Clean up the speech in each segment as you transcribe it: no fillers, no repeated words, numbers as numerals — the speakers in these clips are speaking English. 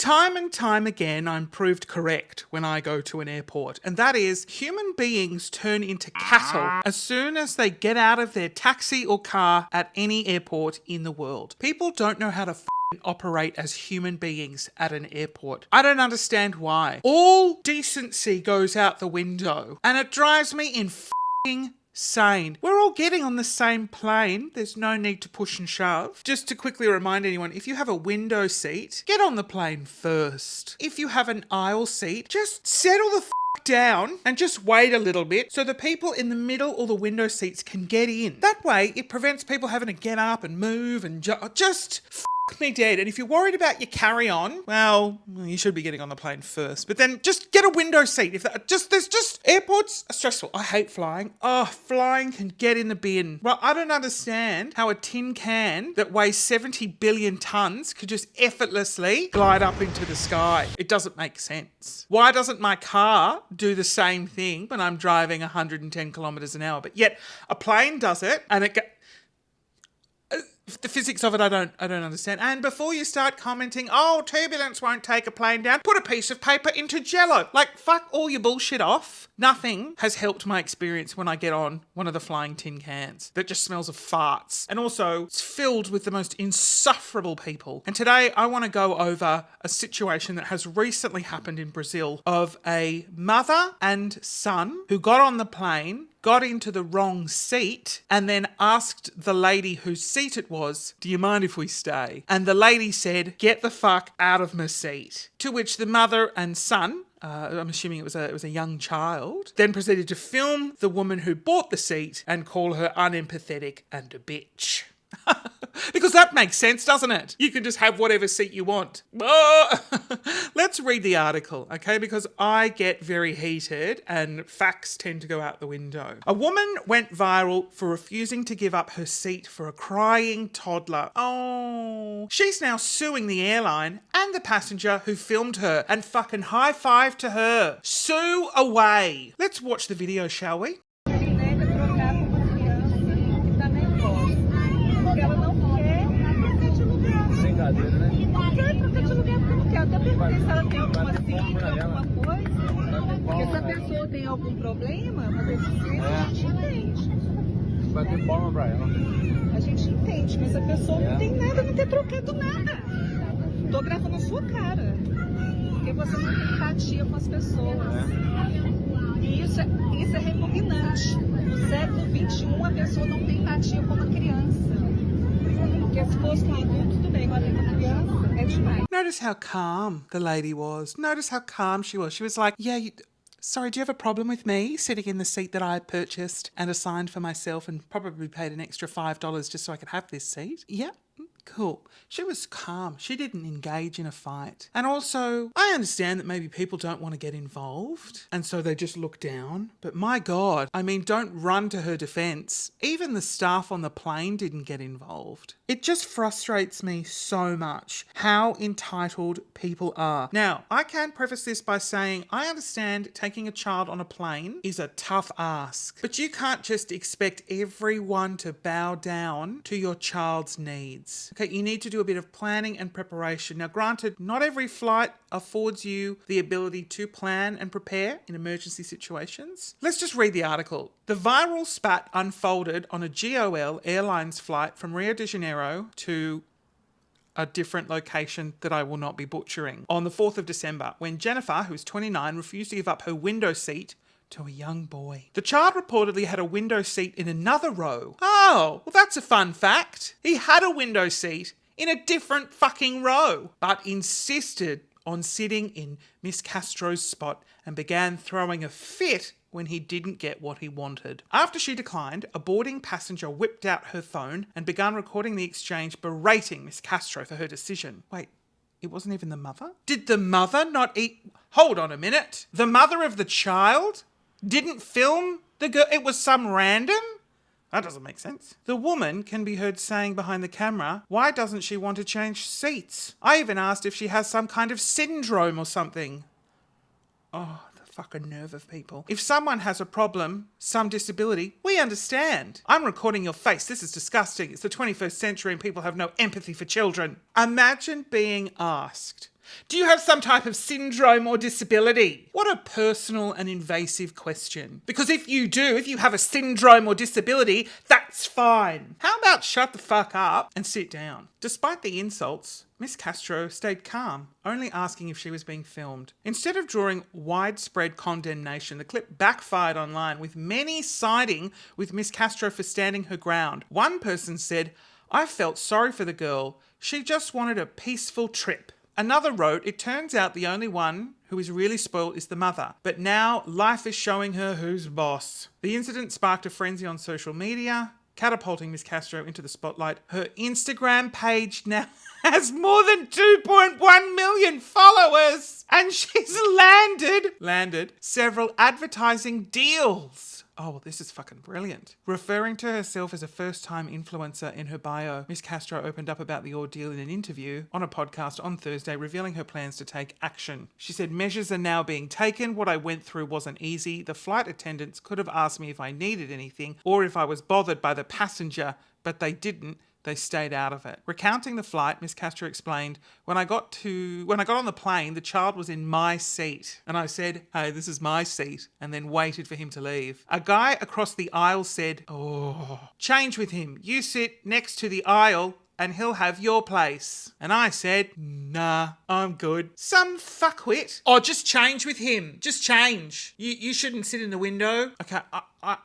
Time and time again, I'm proved correct when I go to an airport, and that is human beings turn into cattle as soon as they get out of their taxi or car at any airport in the world. People don't know how to operate as human beings at an airport. I don't understand why. All decency goes out the window, and it drives me insane. We're all getting on the same plane. There's no need to push and shove. Just to quickly remind anyone, if you have a window seat, get on the plane first. If you have an aisle seat, just settle the down and just wait a little bit so the people in the middle or the window seats can get in. That way, it prevents people having to get up and move and just me dead. And if you're worried about your carry-on, well, you should be getting on the plane first. But then just get a window seat. Airports are stressful. I hate flying. Oh, flying can get in the bin. Well, I don't understand how a tin can that weighs 70 billion tons could just effortlessly glide up into the sky. It doesn't make sense. Why doesn't my car do the same thing when I'm driving 110 kilometers an hour? But yet a plane does it and it the physics of it, I don't understand. And before you start commenting, oh, turbulence won't take a plane down, put a piece of paper into Jello. Like, fuck all your bullshit off. Nothing has helped my experience when I get on one of the flying tin cans that just smells of farts. And also, it's filled with the most insufferable people. And today, I want to go over a situation that has recently happened in Brazil of a mother and son who got on the plane, got into the wrong seat, and then asked the lady whose seat it was, do you mind if we stay? And the lady said, get the fuck out of my seat. To which the mother and son, I'm assuming it was a young child, then proceeded to film the woman who bought the seat and call her unempathetic and a bitch. Because that makes sense, doesn't it? You can just have whatever seat you want. Let's read the article, okay? Because I get very heated and facts tend to go out the window. A woman went viral for refusing to give up her seat for a crying toddler. Oh. She's now suing the airline and the passenger who filmed her, and fucking high five to her. Sue away. Let's watch the video, shall we? Até perguntei se ela tem alguma síndrome, alguma coisa. Porque se a pessoa tem algum problema, uma deficiência, a gente entende. Bater palma pra ela. A gente entende, mas a pessoa não tem nada, não ter trocado nada. Tô gravando a sua cara. Porque você não tem empatia com as pessoas. E isso é repugnante. No século XXI, a pessoa não tem empatia com uma criança. Porque se fosse com um adulto, tudo bem, agora com uma criança, é demais. Notice how calm the lady was. Notice how calm she was. She was like, yeah, sorry, do you have a problem with me sitting in the seat that I purchased and assigned for myself and probably paid an extra $5 just so I could have this seat? Yeah. Cool. She was calm. She didn't engage in a fight. And also, I understand that maybe people don't want to get involved and so they just look down. But my God, I mean, don't run to her defense. Even the staff on the plane didn't get involved. It just frustrates me so much how entitled people are. Now, I can preface this by saying I understand taking a child on a plane is a tough ask, but you can't just expect everyone to bow down to your child's needs. Okay, you need to do a bit of planning and preparation. Now, granted, not every flight affords you the ability to plan and prepare in emergency situations. Let's just read the article. The viral spat unfolded on a GOL Airlines flight from Rio de Janeiro to a different location that I will not be butchering on the 4th of December, when Jennifer, who is 29, refused to give up her window seat to a young boy. The child reportedly had a window seat in another row. Oh, well, that's a fun fact. He had a window seat in a different fucking row, but insisted on sitting in Miss Castro's spot and began throwing a fit when he didn't get what he wanted. After she declined, a boarding passenger whipped out her phone and began recording the exchange, berating Miss Castro for her decision. Wait, it wasn't even the mother? Did the mother not eat... Hold on a minute. The mother of the child didn't film the girl? It was some random? That doesn't make sense. The woman can be heard saying behind the camera, why doesn't she want to change seats? I even asked if she has some kind of syndrome or something. Oh, the fucking nerve of people. If someone has a problem, some disability, we understand. I'm recording your face. This is disgusting. It's the 21st century and people have no empathy for children. Imagine being asked Do you have some type of syndrome or disability? What a personal and invasive question. Because if you do, if you have a syndrome or disability, that's fine. How about shut the fuck up and sit down? Despite the insults, Miss Castro stayed calm, only asking if she was being filmed. Instead of drawing widespread condemnation, the clip backfired online, with many siding with Miss Castro for standing her ground. One person said, "I felt sorry for the girl. She just wanted a peaceful trip." Another wrote, "It turns out the only one who is really spoiled is the mother. But now life is showing her who's boss." The incident sparked a frenzy on social media, catapulting Miss Castro into the spotlight. Her Instagram page now has more than 2.1 million followers, and she's landed several advertising deals. Oh, well, this is fucking brilliant. Referring to herself as a first-time influencer in her bio, Miss Castro opened up about the ordeal in an interview on a podcast on Thursday, revealing her plans to take action. She said, "Measures are now being taken. What I went through wasn't easy. The flight attendants could have asked me if I needed anything or if I was bothered by the passenger, but they didn't. They stayed out of it." Recounting the flight, Miss Castro explained, when I got on the plane, the child was in my seat. And I said, "Hey, this is my seat," and then waited for him to leave. A guy across the aisle said, "Oh, change with him. You sit next to the aisle and he'll have your place." And I said, "Nah, I'm good." Some fuckwit. "Oh, just change with him. Just change. You shouldn't sit in the window." Okay,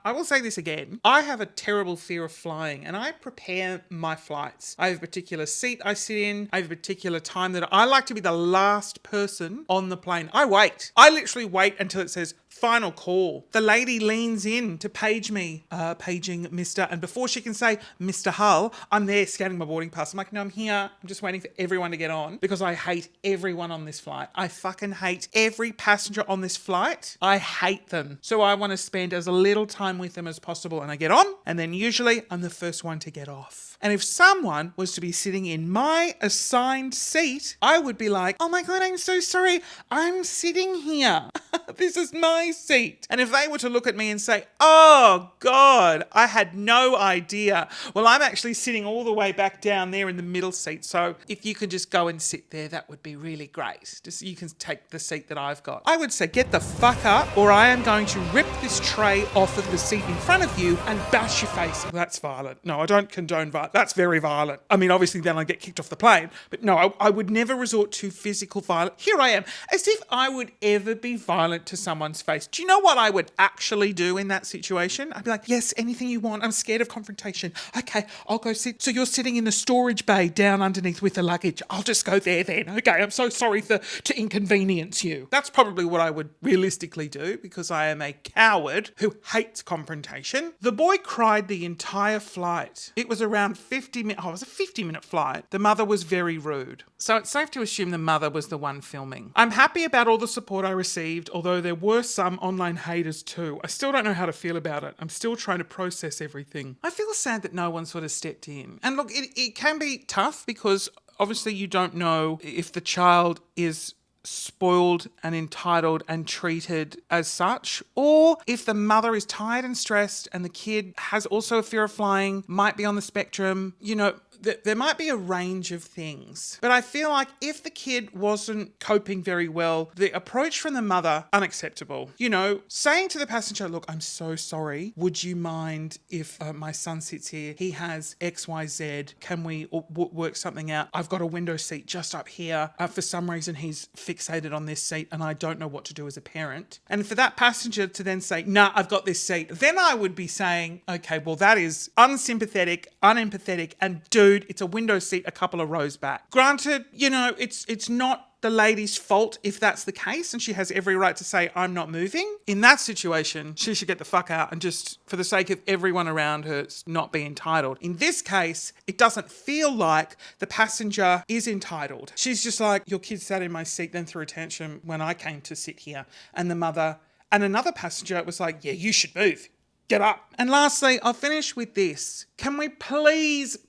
I will say this again. I have a terrible fear of flying, and I prepare my flights. I have a particular seat I sit in. I have a particular time that I like to be the last person on the plane. I wait. I literally wait until it says final call. The lady leans in to page me, paging Mr. And before she can say, "Mr. Hull," I'm there scanning my boarding pass. I'm like, "No, I'm here. I'm just waiting for everyone to get on," because I hate everyone on this flight. I fucking hate every passenger on this flight. I hate them. So I want to spend as little time with them as possible, and I get on, and then usually I'm the first one to get off. And if someone was to be sitting in my assigned seat, I would be like, "Oh my God, I'm so sorry. I'm sitting here. This is my seat." And if they were to look at me and say, "Oh God, I had no idea. Well, I'm actually sitting all the way back down there in the middle seat. So if you could just go and sit there, that would be really great. Just you can take the seat that I've got." I would say, "Get the fuck up, or I am going to rip this tray off of the seat in front of you and bash your face." Well, that's violent. No, I don't condone violence. That's very violent. I mean, obviously then I get kicked off the plane, but no, I would never resort to physical violence. Here I am, as if I would ever be violent to someone's face. Do you know what I would actually do in that situation? I'd be like, "Yes, anything you want. I'm scared of confrontation. Okay, I'll go sit. So you're sitting in the storage bay down underneath with the luggage. I'll just go there then. Okay, I'm so sorry to inconvenience you." That's probably what I would realistically do, because I am a coward who hates confrontation. The boy cried the entire flight. It was around 50 minutes. Oh, it was a 50-minute flight. The mother was very rude. So it's safe to assume the mother was the one filming. I'm happy about all the support I received, although there were some online haters too. I still don't know how to feel about it. I'm still trying to process everything. I feel sad that no one sort of stepped in. And look, it can be tough, because obviously you don't know if the child is spoiled and entitled and treated as such, or if the mother is tired and stressed and the kid has also a fear of flying, might be on the spectrum. You know, there might be a range of things. But I feel like if the kid wasn't coping very well, the approach from the mother, unacceptable. You know, saying to the passenger, "Look, I'm so sorry. Would you mind if my son sits here? He has XYZ. Can we work something out? I've got a window seat just up here. For some reason, he's fixated on this seat and I don't know what to do as a parent." And for that passenger to then say, "Nah, I've got this seat," then I would be saying, okay, well, that is unsympathetic, unempathetic, and dude, it's a window seat a couple of rows back. Granted, you know, it's not the lady's fault if that's the case, and she has every right to say, "I'm not moving." In that situation, she should get the fuck out and just, for the sake of everyone around her, not be entitled. In this case, it doesn't feel like the passenger is entitled. She's just like, "Your kid sat in my seat, then threw a tantrum when I came to sit here." And the mother and another passenger was like, "Yeah, you should move. get up. And lastly, I'll finish with this. Can we please,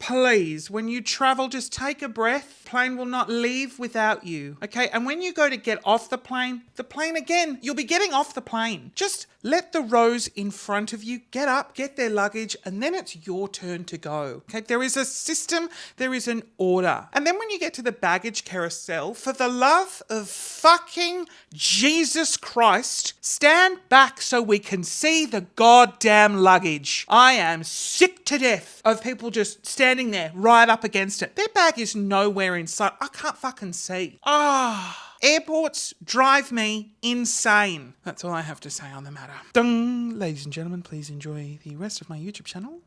when you travel, just take a breath? Plane will not leave without you. Okay, and when you go to get off the plane again, you'll be getting off the plane. Just let the rows in front of you get up, get their luggage, and then it's your turn to go. Okay, there is a system, there is an order. And then when you get to the baggage carousel, for the love of fucking Jesus Christ, stand back so we can see the goddamn luggage. I am sick to death of people just standing there right up against it. Their bag is nowhere in sight. I can't fucking see. Airports drive me insane. That's all I have to say on the matter. Dung! Ladies and gentlemen, please enjoy the rest of my YouTube channel.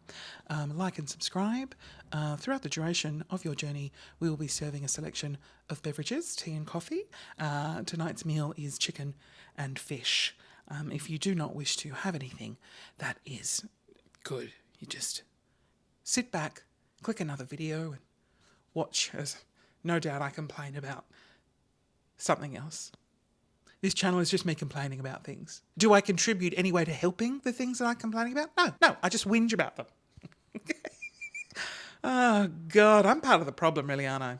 Like and subscribe. Throughout the duration of your journey, we will be serving a selection of beverages, tea and coffee. Tonight's meal is chicken and fish. If you do not wish to have anything, that is good. You just sit back, click another video and watch as no doubt I complain about something else. This channel is just me complaining about things. Do I contribute any way to helping the things that I'm complaining about? No, I just whinge about them. Oh God, I'm part of the problem really, aren't I?